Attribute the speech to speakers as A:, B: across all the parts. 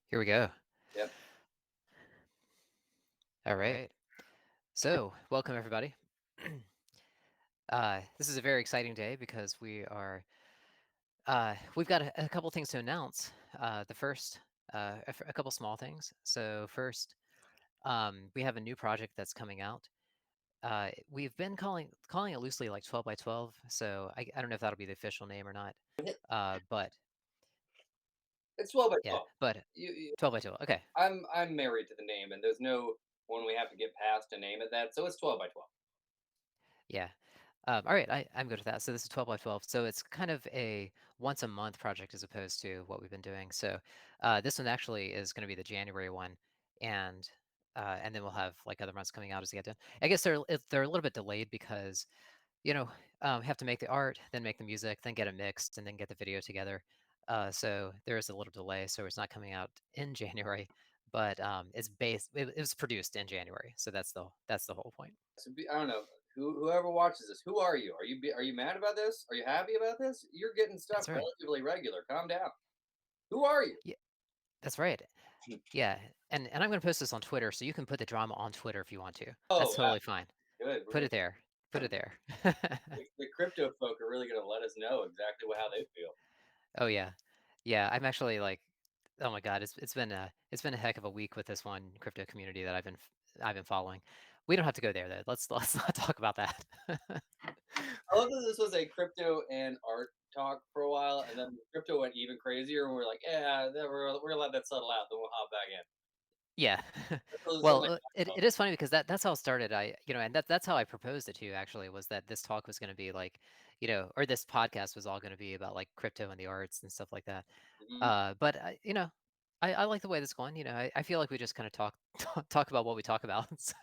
A: Here we go.
B: Yep.
A: All right. So, welcome everybody. This is a very exciting day because we've got a couple things to announce. The first, a couple small things. So first, we have a new project that's coming out. We've been calling it loosely like 12 by 12. So I don't know if that'll be the official name or not. But
B: It's 12 by
A: yeah,
B: 12.
A: but
B: You
A: 12 by 12. Okay.
B: I'm married to the name, and there's no one we have to get past to name it that, so it's 12 by 12.
A: Yeah. All right, I'm good with that. So this is 12 by 12. So it's kind of a once a month project as opposed to what we've been doing. So this one actually is going to be the January one, and and then we'll have like other months coming out as they get done. I guess they're a little bit delayed because you know have to make the art, then make the music, then get it mixed, and then get the video together. So there is a little delay. So it's not coming out in January, but it was produced in January. So that's the whole point.
B: So I don't know whoever watches this. Who are you? Are you mad about this? Are you happy about this? You're getting stuff
A: That's right.
B: relatively regular. Calm down. Who are you?
A: Yeah, that's right. Yeah, and I'm gonna post this on Twitter, so you can put the drama on Twitter if you want to. That's
B: Oh, yeah,
A: totally fine.
B: good.
A: Put it there. Put it there.
B: The crypto folk are really going to let us know exactly how they feel.
A: Oh yeah, yeah. I'm actually like, oh my God, it's been a heck of a week with this one crypto community that I've been following. We don't have to go there though. Let's not talk about that.
B: I love that this was a crypto and art talk for a while, and then crypto went even crazier, and we're like, yeah, we're gonna let that settle out, then we'll hop back in.
A: Yeah.
B: So
A: Well,
B: something
A: it is funny because that's how it started. And that's how I proposed it to you actually, was that this talk was going to be like, or this podcast was all going to be about like crypto and the arts and stuff like that.
B: Mhm.
A: But I like the way that's going. I feel like we just kind of talk about what we talk about. So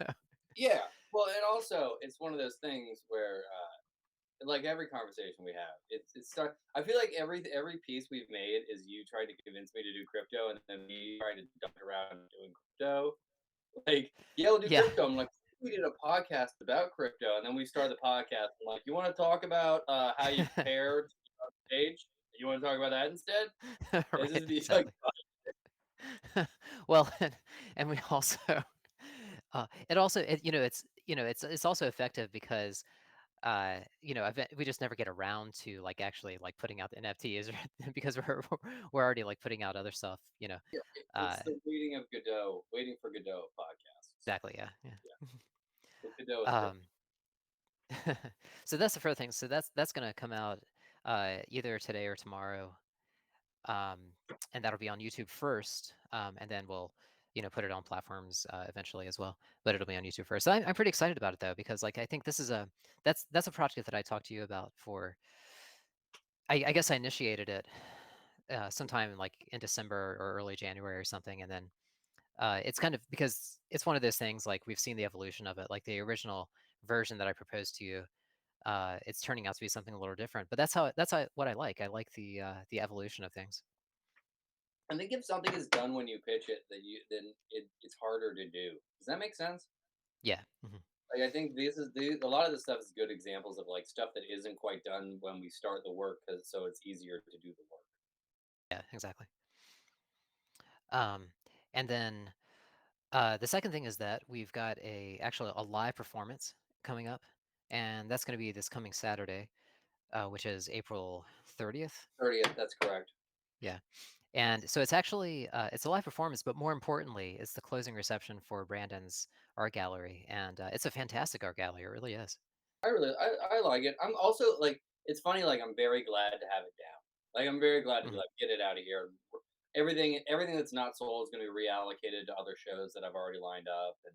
B: Yeah. Well, and also it's one of those things where, like every conversation we have, it's start. I feel like every piece we've made is you trying to convince me to do crypto, and then me trying to dump around doing crypto. Like, yeah, we'll do
A: yeah,
B: crypto. I'm like, we did a podcast about crypto, and then we start the podcast. I'm like, you want to talk about how you prepare to be on stage? You want to talk about that instead? This
A: right,
B: is the like,
A: exactly. Well, and we also it also it's also effective because we just never get around to like actually like putting out the NFTs because we're already like putting out other stuff.
B: yeah,
A: Uh,
B: it's the waiting for Godot podcast.
A: exactly. Yeah.
B: Yeah, the Godot is great.
A: Yeah. So that's the first thing. So that's gonna come out either today or tomorrow, um, and that'll be on YouTube first, and then we'll put it on platforms eventually as well. But it'll be on YouTube first. So I'm pretty excited about it though because like I think this is that's a project that I talked to you about for. I guess I initiated it sometime like in December or early January or something, and then it's kind of because it's one of those things like we've seen the evolution of it. Like the original version that I proposed to you, it's turning out to be something a little different. But that's what I like. I like the evolution of things.
B: I think if something is done when you pitch it, then it's harder to do. Does that make sense?
A: Yeah. Mhm.
B: Like, I think a lot of this stuff is good examples of like stuff that isn't quite done when we start the work, because so it's easier to do the work.
A: Yeah, exactly. Um, and then the second thing is that we've got actually a live performance coming up, and that's going to be this coming Saturday, which is April 30th.
B: 30th, that's correct.
A: Yeah. And so it's actually it's a live performance, but more importantly, it's the closing reception for Brandon's art gallery, and it's a fantastic art gallery. It really is.
B: I like it. I'm also like, it's funny, like I'm very glad to have it down. Like I'm very glad to be
A: Mhm.
B: like, get it out of here. Everything that's not sold is going to be reallocated to other shows that I've already lined up, and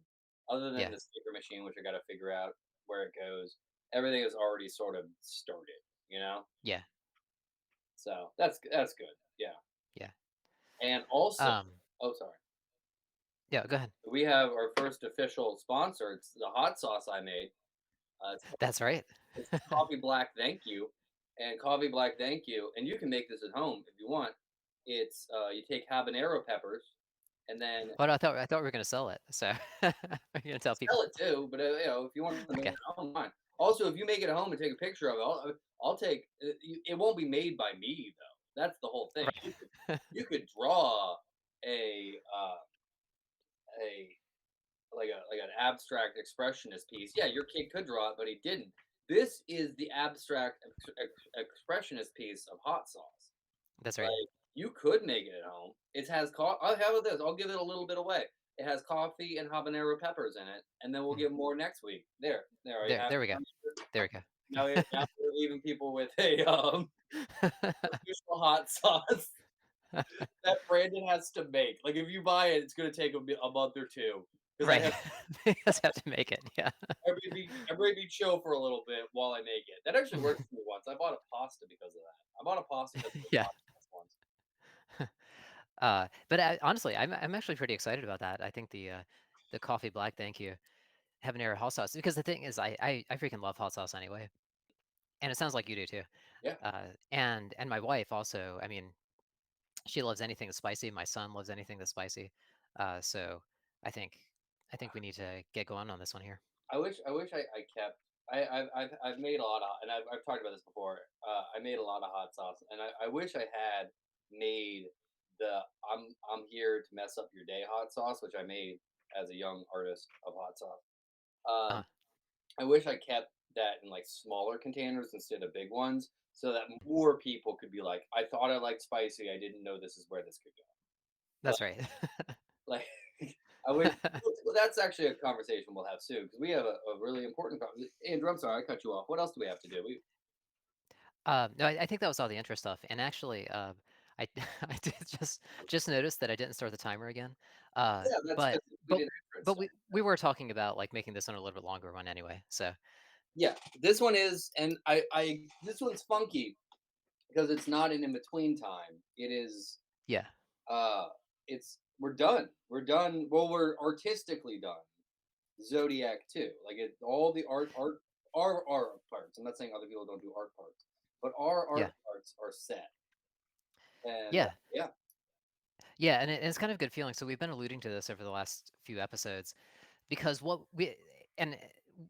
B: other than
A: Yeah.
B: the sticker machine, which I got to figure out where it goes, everything is already sort of started. You know,
A: Yeah.
B: so that's good. Yeah,
A: Yeah.
B: and also,
A: Um,
B: oh sorry,
A: yeah. Go ahead.
B: we have our first official sponsor. It's the hot sauce I made. It's
A: That's right.
B: It's Coffee Black Thank You, and Coffee Black Thank You, and you can make this at home if you want. It's you take habanero peppers, and then
A: But I thought we were gonna sell it. So I'm gonna tell
B: sell
A: people.
B: it too. But if you want to make
A: Okay.
B: it at home, fine. Also, if you make it at home and take a picture of it, I'll take. It won't be made by me though. That's the whole thing.
A: Right.
B: You could draw a abstract expressionist piece. Yeah, your kid could draw it, but he didn't. This is the abstract expressionist piece of hot sauce.
A: That's right.
B: Like, you could make it at home. It has how about this? I'll give it a little bit away. It has coffee and habanero peppers in it, and then we'll
A: Mhm.
B: give more next week. There, you have
A: There we go. There we
B: now we're leaving people with a,
A: go.
B: official hot sauce that Brandon has to make. Like, if you buy it, it's gonna take a month or 2 because I
A: Right.
B: have
A: They just have to make it, yeah.
B: everybody be chill for a little bit while I make it. That actually worked for me once. I bought a pasta because of that. I bought a pasta because of the
A: Yeah.
B: hot sauce once.
A: But, honestly, I'm actually pretty excited about that. I think the coffee black thank you habanero hot sauce because the thing is I freaking love hot sauce anyway, and it sounds like you do too.
B: Yeah.
A: And my wife also, I mean, she loves anything that's spicy. My son loves anything that's spicy. So I think I think we need to get going on this one here.
B: I kept. I've made a lot of, and I've talked about this before. I made a lot of hot sauce, and I wish I had made the I'm here to mess up your day hot sauce, which I made as a young artist of hot sauce.
A: Uh,
B: I wish I kept that in like smaller containers instead of big ones, so that more people could be like, I thought I liked spicy, I didn't know this is where this could go.
A: that's right.
B: Like, I wish. Well, that's actually a conversation we'll have soon because we have a really important conversation. Andrew, I'm sorry I cut you off. What else do we have to do?
A: No, I think that was all the intro stuff. And actually, I I did just notice that I didn't start the timer again.
B: Yeah, that's
A: But
B: because we did intro
A: but
B: stuff.
A: we were talking about like making this one a little bit longer one anyway. So
B: Yeah, this one is, and I this one's funky because it's not an in between time. It is.
A: yeah,
B: Uh, it's we're done. We're done. Well, we're artistically done. Zodiac too. Like it, all the our art parts. I'm not saying other people don't do art parts, but our
A: yeah,
B: art parts are set. And
A: yeah,
B: yeah,
A: yeah. And it's kind of a good feeling. So we've been alluding to this over the last few episodes because and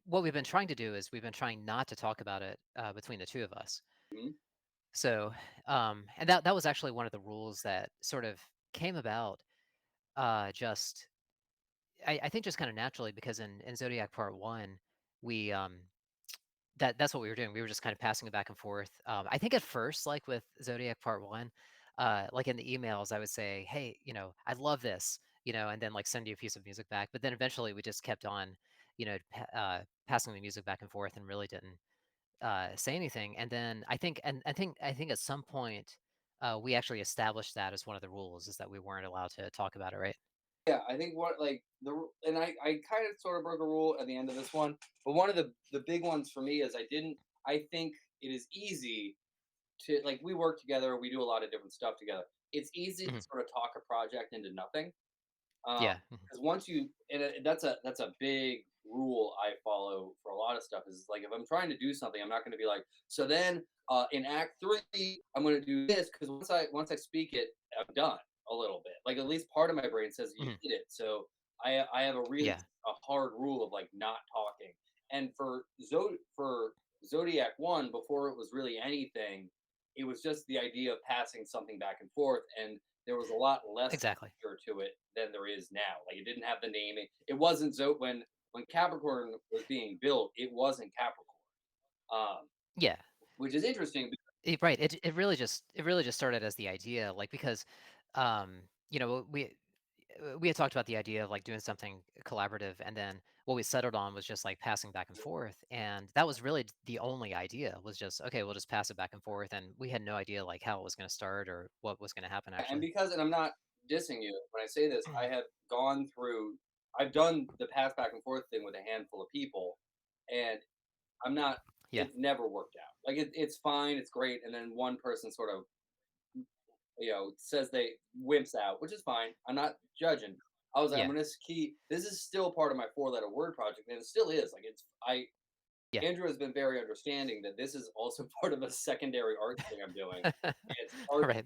A: what we've been trying to do is we've been trying not to talk about it between the two of us.
B: mhm.
A: So and that was actually one of the rules that sort of came about just I think just kind of naturally because in Zodiac Part One, we that's what we were doing. We were just kind of passing it back and forth. I think at first, like with Zodiac Part One, like in the emails, I would say, "Hey, I love this," and then like send you a piece of music back. But then eventually, we just kept on, passing the music back and forth, and really didn't say anything. And then I think at some point, we actually established that as one of the rules is that we weren't allowed to talk about it, right?
B: Yeah, I think what like and I kind of sort of broke a rule at the end of this one, but one of the big ones for me is I think it is easy to like we work together, we do a lot of different stuff together. It's easy to
A: Mhm.
B: sort of talk a project into nothing.
A: Yeah.
B: Because once you and that's a big rule I follow for a lot of stuff is like if I'm trying to do something, I'm not going to be like so then in Act 3 I'm going to do this because once I speak it, I'm done a little bit. Like at least part of my brain says you
A: Mhm.
B: did it. So I have
A: Yeah.
B: a hard rule of like not talking. And for Zodiac 1 before it was really anything, it was just the idea of passing something back and forth and there was a lot less
A: Exactly.
B: to it than there is now. Like it didn't have the naming. It wasn't when Capricorn was being built, it wasn't Capricorn, um,
A: Yeah.
B: which is interesting.
A: Right. It really just started as the idea, like because, we had talked about the idea of like doing something collaborative, and then what we settled on was just like passing back and forth, and that was really the only idea was just okay, we'll just pass it back and forth, and we had no idea like how it was going to start or what was going to happen
B: And
A: actually.
B: because, and I'm not dissing you when I say this, I have gone through. I've done the pass back and forth thing with a handful of people, and I'm not.
A: Yeah.
B: It's never worked out. Like it's fine, it's great, and then one person sort of says they wimps out, which is fine. I'm not judging. I was like, I'm
A: Yeah.
B: gonna keep. This is still part of my 4 letter word project, and it still is. Like it's I
A: Yeah.
B: Andrew has been very understanding that this is also part of a secondary art thing I'm doing. And it's art,
A: Right.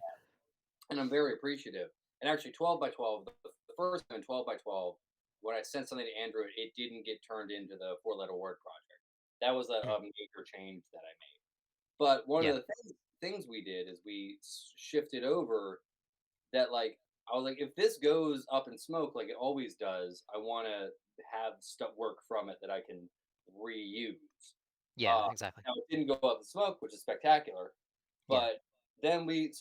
B: and I'm very appreciative. And actually, 12 by 12, the first one, 12 by 12, when I sent something to Andrew, it didn't get turned into the 4 letter word project. That was
A: Mhm.
B: a major change that I made. But one of
A: Yeah.
B: the things we did is we shifted over that, like, I was like, if this goes up in smoke like it always does, I want to have stuff work from it that I can reuse.
A: Yeah,
B: Uh,
A: exactly.
B: Now it didn't go up in smoke, which is spectacular.
A: Yeah.
B: But then we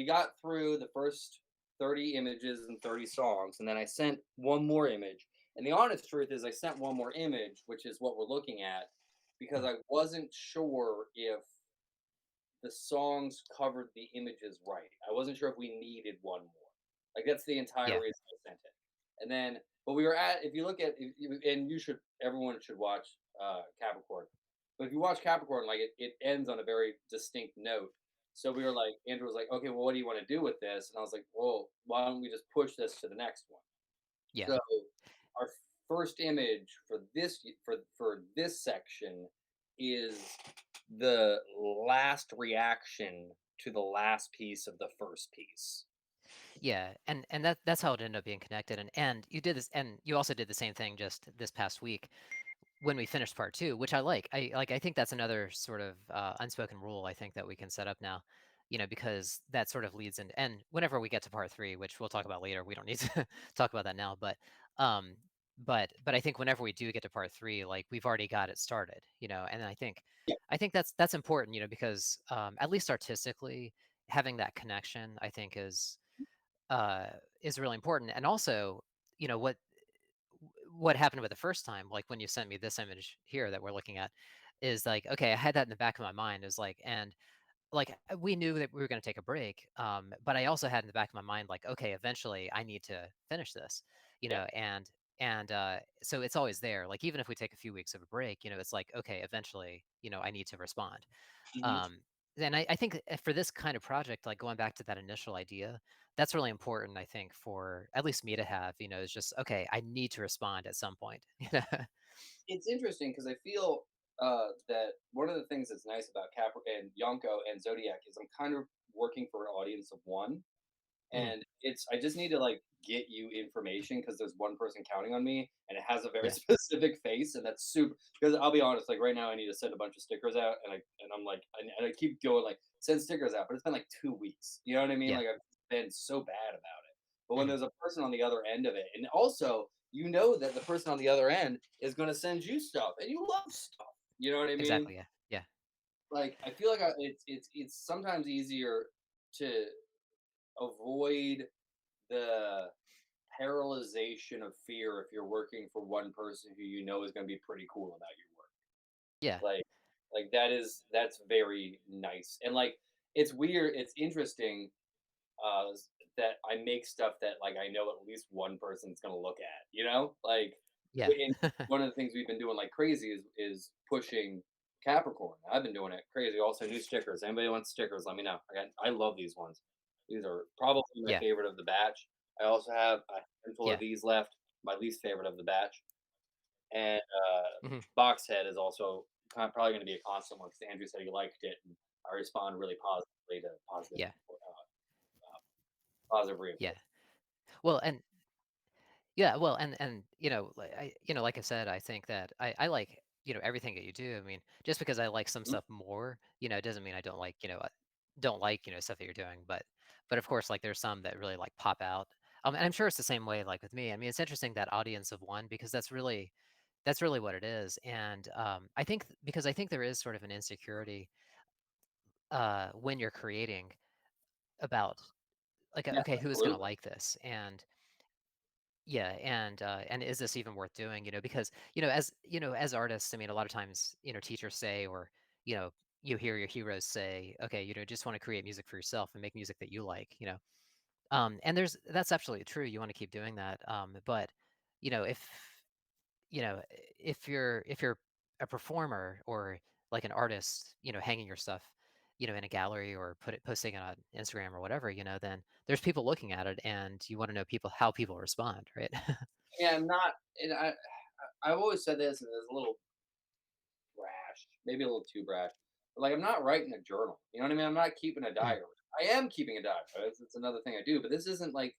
B: got through the first 30 images and 30 songs, and then I sent one more image. And the honest truth is, I sent one more image, which is what we're looking at, because
A: Mhm.
B: I wasn't sure if the songs covered the images right. I wasn't sure if we needed one more. Like that's the entire
A: Yeah.
B: reason I sent it. And then, but we were at. If you look at, and you should, everyone should watch Capricorn. But if you watch Capricorn, like it ends on a very distinct note. So we were like, Andrew was like, okay, well, what do you want to do with this? And I was like, well, why don't we just push this to the next one?
A: Yeah.
B: So our first image for this section is the last reaction to the last piece of the first piece.
A: Yeah, and that's how it ended up being connected, and you did this, and you also did the same thing just this past week when we finished part 2, which I like. I think that's another sort of, unspoken rule I think that we can set up now, because that sort of leads in, and whenever we get to part 3, which we'll talk about later, we don't need to talk about that now, um, but I think whenever we do get to part 3, like, we've already got it started, and I think that's important, because, at least artistically, having that connection, I think uh, is really important. And also, you know, what happened with the first time, like when you sent me this image here that we're looking at, is like, okay, I had that in the back of my mind, is like, and like we knew that we were going to take a break, but I also had in the back of my mind, like, okay, eventually I need to finish this,
B: Yeah.
A: so it's always there. Like even if we take a few weeks of a break, it's like, okay, eventually, I need to respond.
B: Mhm.
A: um, and I think for this kind of project, like going back to that initial idea, that's really important, I think, for at least me to have, is just, okay, I need to respond at some point.
B: It's interesting because I feel that one of the things that's nice about Capra and Yonko and Zodiac is I'm kind of working for an audience of one.
A: Mhm.
B: And it's I just need to like get you information because there's one person counting on me and it has a very
A: Yeah.
B: specific face and that's super because I'll be honest, like right now I need to send a bunch of stickers out and I'm like and I keep going like send stickers out, but it's been like 2 weeks. You know what I mean?
A: Yeah.
B: Like I've been so bad about it. But when
A: Mhm.
B: there's a person on the other end of it, and also you know that the person on the other end is gonna send you stuff and you love stuff. You know what I mean?
A: Exactly. Yeah. Yeah.
B: Like I feel like it's sometimes easier to avoid the paralyzation of fear if you're working for one person who you know is going to be pretty cool about your work.
A: Yeah.
B: Like, that's very nice. And like, it's weird. It's interesting that I make stuff that like I know at least one person's going to look at. You know, like,
A: Yeah.
B: and one of the things we've been doing like crazy is pushing Capricorn. I've been doing it crazy. Also, new stickers. Anybody wants stickers? Let me know. I love these ones. These are probably my
A: Yeah.
B: favorite of the batch. I also have a handful of
A: Yeah.
B: these left. My least favorite of the batch, and
A: Mhm.
B: box head is also probably going to be a constant one because Andrew said he liked it, and I respond really positively to
A: Yeah.
B: positive
A: Yeah.
B: reinforcement.
A: Well, and yeah, well, and like I said, I think that I like, everything that you do. I mean, just because I like some
B: Mhm.
A: stuff more, doesn't mean I don't like, stuff that you're doing. But of course, like there's some that really like pop out. And I'm sure it's the same way like with me. I mean, it's interesting that audience of one, because that's really what it is. And I think because I think there is sort of an insecurity when you're creating about, like,
B: Yeah,
A: okay, who's gonna
B: absolutely.
A: like this? Yeah, and is this even worth doing? Because as artists, I mean, a lot of times, teachers say, or you know, you hear your heroes say, okay, just want to create music for yourself and make music that you like. And that's absolutely true. You want to keep doing that. But if if you're a performer or like an artist, hanging your stuff, in a gallery or posting it on Instagram or whatever, then there's people looking at it, and you want to know how people respond, right?
B: Yeah, I'm not, and I've always said this, and it's a little brash, maybe a little too brash. But like, I'm not writing a journal. You know what I mean? I'm not keeping a
A: Mhm.
B: diary. I am keeping a diary. It's another thing I do, but this isn't like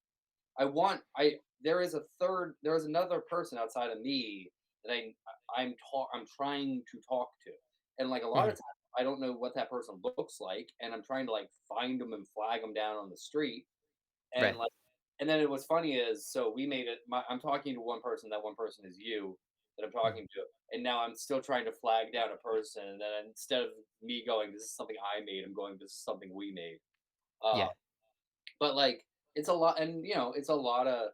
B: I want. I there is a third. There is another person outside of me that I'm trying to talk to, and like a lot of
A: Mhm.
B: times I don't know what that person looks like, and I'm trying to like find them and flag them down on the street, and
A: Right.
B: like. and then what's funny is, so we made it. I'm talking to one person. That one person is you that I'm
A: Mhm.
B: talking to, and now I'm still trying to flag down a person. And then instead of me going, "This is something I made," I'm going, "This is something we made." Uh,
A: Yeah.
B: but like, it's a lot, and it's a lot of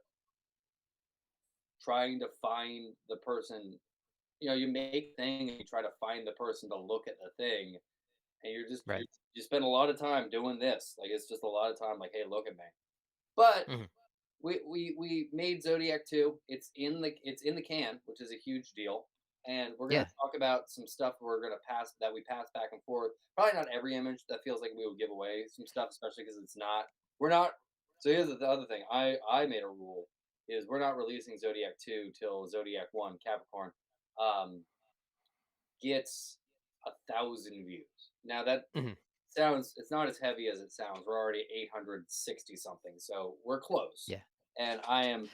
B: trying to find the person. You make a thing and you try to find the person to look at the thing, and
A: Right.
B: you spend a lot of time doing this. Like, it's just a lot of time. Like, hey, look at me. But
A: Mhm.
B: we made Zodiac 2. It's in the can, which is a huge deal. And we're gonna
A: Yeah.
B: talk about some stuff we pass back and forth. Probably not every image. That feels like we would give away some stuff, especially because it's not we're not so here's the other thing. I made a rule is we're not releasing Zodiac 2 till Zodiac 1, Capricorn, um, gets 1,000 views. Now that
A: Mhm.
B: sounds it's not as heavy as it sounds. We're already 860 something, so we're close.
A: Yeah.
B: And I am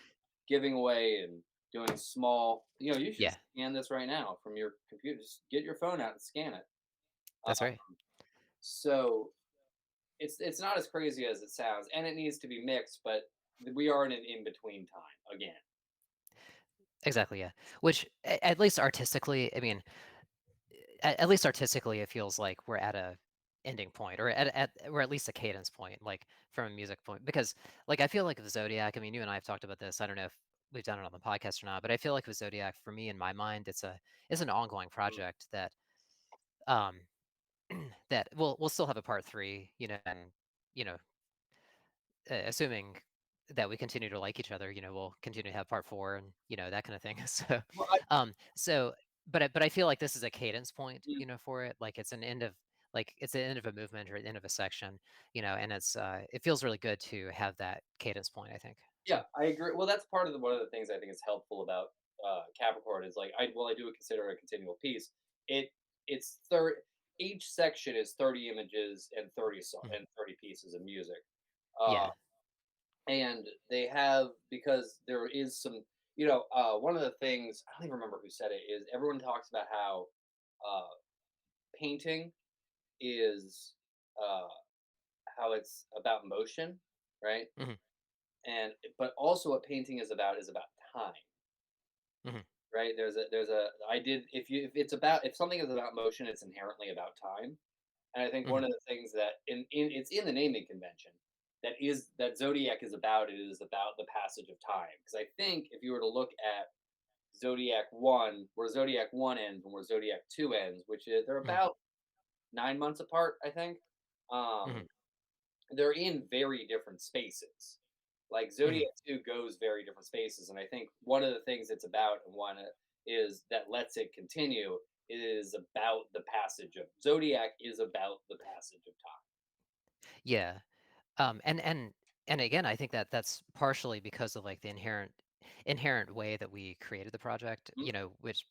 B: giving away and doing small. You should
A: Yeah.
B: scan this right now from your computer. Just get your phone out and scan it. Uh,
A: That's right.
B: so it's not as crazy as it sounds, and it needs to be mixed, but we are in an in between time again.
A: Exactly, yeah. Which at least artistically, I mean, at least artistically, it feels like we're at a ending point, or at least a cadence point, like from a music point. Because like I feel like with Zodiac, I mean, you and I have talked about this. I don't know if we've done it on the podcast or not, but I feel like with Zodiac, for me in my mind, it's an ongoing
B: Mm.
A: project that um that we'll still have a part three, and you know assuming that we continue to like each other, we'll continue to have part 4 and, that kind of thing. So,
B: Well,
A: so, but I feel like this is a cadence point,
B: mm,
A: for it. Like it's the end of a movement or the end of a section, and it feels really good to have that cadence point, I think.
B: yeah,
A: So,
B: I agree. Well, that's part of one of the things I think is helpful about Capricorn is like I do consider it a continual piece. It it's third Each section is 30 images and
A: mhm.
B: 30 pieces of music. Uh,
A: Yeah.
B: and they have because there is some one of the things I don't even remember who said it is everyone talks about how uh, painting is uh, how it's about motion, right?
A: Hmm.
B: And but also what painting is about time,
A: Hmm.
B: right? There's a I did if something is about motion, it's inherently about time. And I think one
A: Hmm.
B: of the things that in it's in the naming convention that Zodiac is about, it is about the passage of time. Because I think if you were to look at Zodiac 1, where Zodiac 1 ends and where Zodiac 2 ends, which is they're
A: Hmm.
B: about 9 months apart, I think.
A: Hmm.
B: Um, they're in very different spaces. Like
A: Hmm.
B: Zodiac 2 goes very different spaces, and I think one of the things it's about and one is that lets it continue is about the passage of Zodiac is about the passage of time.
A: Yeah. And again, I think that that's partially because of like the inherent way that we created the project,
B: Mhm.
A: which,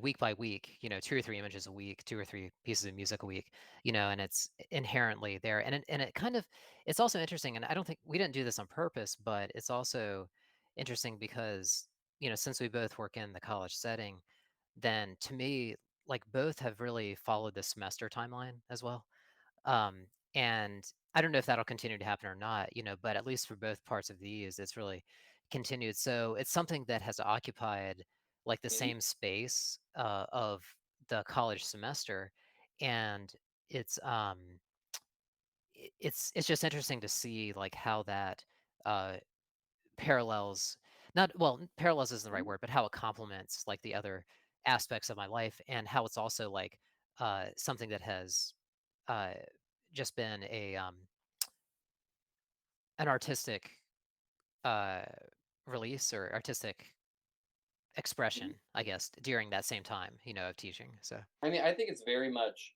A: week by week, 2 or 3 images a week, 2 or 3 pieces of music a week, and it's inherently there. And it kind of it's also interesting, and I don't think we didn't do this on purpose, but it's also interesting because, since we both work in the college setting, then to me, like both have really followed the semester timeline as well. And I don't know if that'll continue to happen or not, but at least for both parts of these, it's really continued. So it's something that has occupied like the
B: Mhm.
A: same space of the college semester, and it's it's just interesting to see like how that uh, parallels not well parallels isn't the right
B: Mhm.
A: word, but how it complements like the other aspects of my life, and how it's also like something that has uh, just been an artistic uh, release or artistic
B: Mhm.
A: expression, I guess, during that same time, of teaching. So
B: I mean, I think it's very much,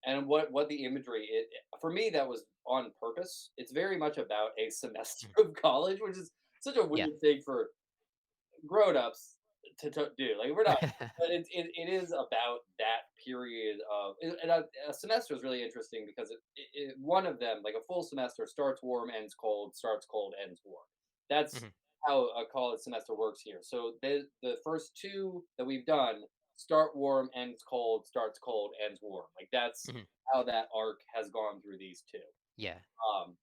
B: and what the imagery for me that was on purpose. It's very much about a semester
A: mhm.
B: of college, which is such a
A: Yeah.
B: weird thing for grown-ups to do. Like, we're not, but it is about that period of and a semester is really interesting because one of them, like a full semester, starts warm, ends cold, starts cold, ends warm. That's
A: Mhm.
B: how a college semester works here. So the first two that we've done start warm, ends cold, starts cold, ends warm. Like, that's
A: Mhm.
B: how that arc has gone through these two.
A: Yeah.
B: Um,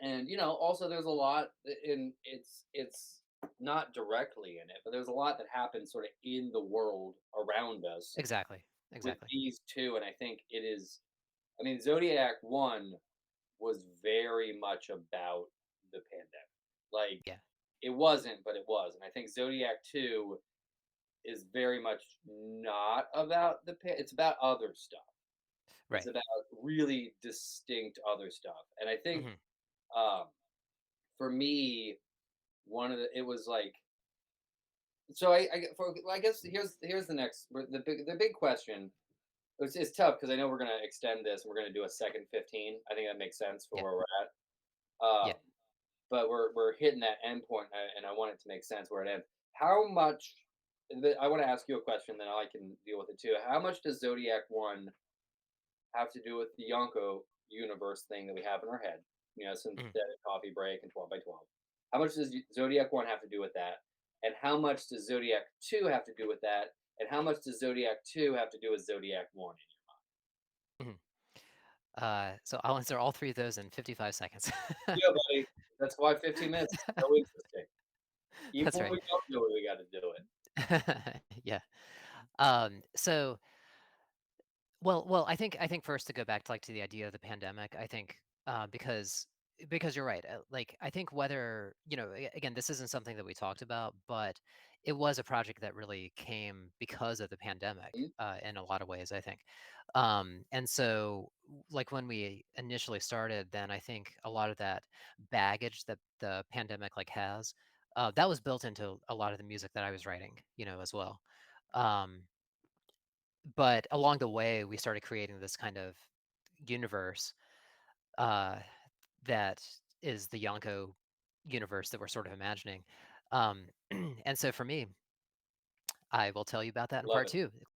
B: And also there's a lot in it's not directly in it, but there's a lot that happens sort of in the world around us
A: Exactly,
B: with
A: exactly.
B: these two, and I think it is. I mean, Zodiac One was very much about the pandemic. Like
A: Yeah,
B: it wasn't, but it was, and I think Zodiac Two is very much not about it's about other stuff. It's
A: right.
B: about really distinct other stuff, and I think
A: Mhm.
B: um, for me, one of the it was like so I guess here's the next the big question. It's tough because I know we're gonna extend this. We're gonna do a second 15. I think that makes sense for
A: Yeah,
B: where we're at.
A: yeah,
B: But we're hitting that end point, and I want it to make sense where it ends. How much? I want to ask you a question, then I can deal with it too. How much does Zodiac One have to do with the Yonko universe thing that we have in our head?
A: mhm,
B: Synthetic coffee break and 12 by 12. How much does Zodiac One have to do with that? And how much does Zodiac Two have to do with that? And how much does Zodiac Two have to do with Zodiac One?
A: mhm. So I'll answer all 3 of those in 55 seconds.
B: Yeah, buddy. That's why 15 minutes is so interesting. Even
A: That's
B: when
A: right.
B: we don't do it, we got to do it.
A: Yeah. So well, I think first to go back to, like, to the idea of the pandemic, I think, because you're right, like, I think whether again, this isn't something that we talked about, but it was a project that really came because of the pandemic,
B: Mhm.
A: in a lot of ways, I think. And so, like, when we initially started, then I think a lot of that baggage that the pandemic, like, has, that was built into a lot of the music that I was writing, as well. Um but along the way, we started creating this kind of universe, uh, that is the Yonko universe that we're sort of imagining. And so for me, I will tell you about that in
B: Love
A: part
B: it.
A: 2.